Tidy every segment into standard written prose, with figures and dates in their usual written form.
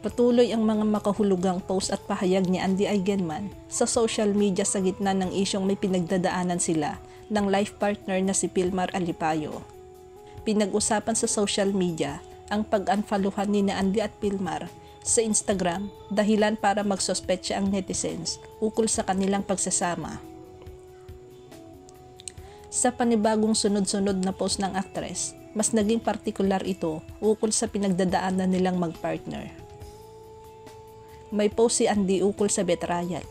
Patuloy ang mga makahulugang post at pahayag ni Andy Eigenman sa social media sa gitna ng isyong may pinagdadaanan sila ng life partner na si Pilmar Alipayo. Pinag-usapan sa social media ang pag-unfollowhan ni Andy at Pilmar sa Instagram dahilan para magsospetsa ang netizens ukol sa kanilang pagsasama. Sa panibagong sunod-sunod na post ng aktres, mas naging partikular ito ukol sa pinagdadaanan nilang magpartner. May post si Andy ukol sa betrayal.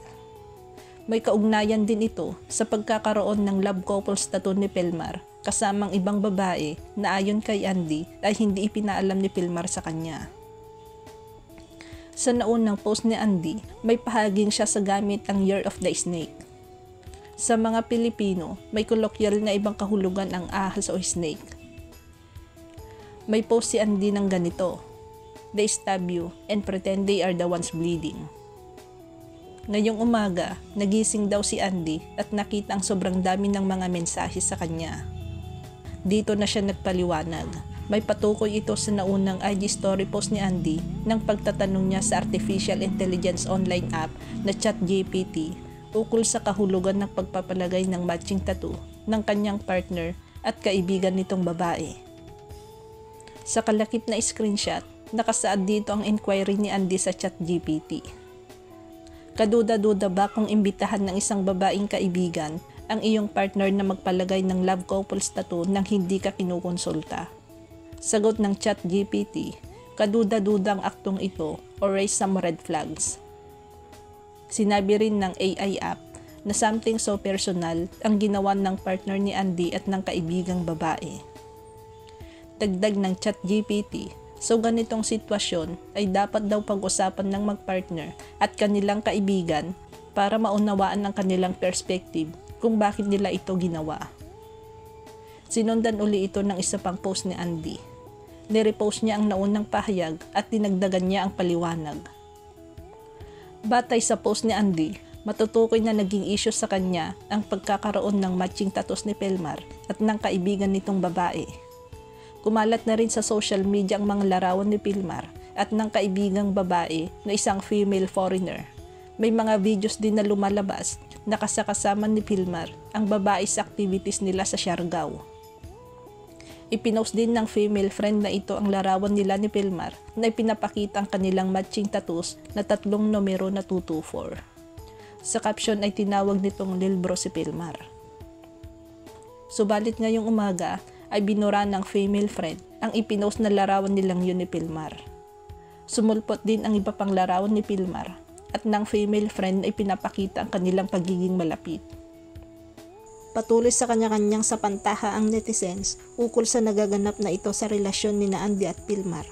May kaugnayan din ito sa pagkakaroon ng love couple tattoo ni Pilmar kasamang ibang babae na ayon kay Andy ay hindi ipinaalam ni Pilmar sa kanya. Sa naunang post ni Andy, may pahaging siya sa gamit ang Year of the Snake. Sa mga Pilipino, may kolokyal na ibang kahulugan ang ahas o snake. May post si Andy ng ganito: "They stab you and pretend they are the ones bleeding." Ngayong umaga, nagising daw si Andy at nakita ang sobrang dami ng mga mensahe sa kanya. Dito na siya nagpaliwanag. May patukoy ito sa naunang IG story post ni Andy ng pagtatanong niya sa artificial intelligence online app na ChatGPT ukol sa kahulugan ng pagpapalagay ng matching tattoo ng kanyang partner at kaibigan nitong babae. Sa kalakip na screenshot, nakasaad dito ang inquiry ni Andy sa ChatGPT. Kaduda-duda ba kung imbitahan ng isang babaeng kaibigan ang iyong partner na magpalagay ng love couples tattoo nang hindi ka kinukonsulta? Sagot ng ChatGPT, kaduda-duda ang aktong ito o raise some red flags. Sinabi rin ng AI app na something so personal ang ginawa ng partner ni Andy at ng kaibigang babae. Dagdag ng ChatGPT, so ganitong sitwasyon ay dapat daw pag-usapan ng magpartner at kanilang kaibigan para maunawaan ang kanilang perspective kung bakit nila ito ginawa. Sinundan uli ito ng isa pang post ni Andy. Nirepost niya ang naunang pahayag at dinagdagan niya ang paliwanag. Batay sa post ni Andy, matutukoy na naging issue sa kanya ang pagkakaroon ng matching tattoos ni Pilmar at ng kaibigan nitong babae. Kumalat na rin sa social media ang mga larawan ni Pilmar at ng kaibigang babae na isang female foreigner. May mga videos din na lumalabas na kasakasama ni Pilmar ang babae sa activities nila sa Siargao. Ipinost din ng female friend na ito ang larawan nila ni Pilmar na ipinapakita ang kanilang matching tattoos na 3 numero na 224. Sa caption ay tinawag nitong Lil Bro si Pilmar. Subalit ngayong umaga ay binura ng female friend ang ipinost na larawan nilang yun ni Pilmar. Sumulpot din ang iba pang larawan ni Pilmar at ng female friend ay pinapakita ang kanilang pagiging malapit. Patuloy sa kanya-kanyang sapantaha ang netizens ukol sa nagaganap na ito sa relasyon ni Andy at Pilmar.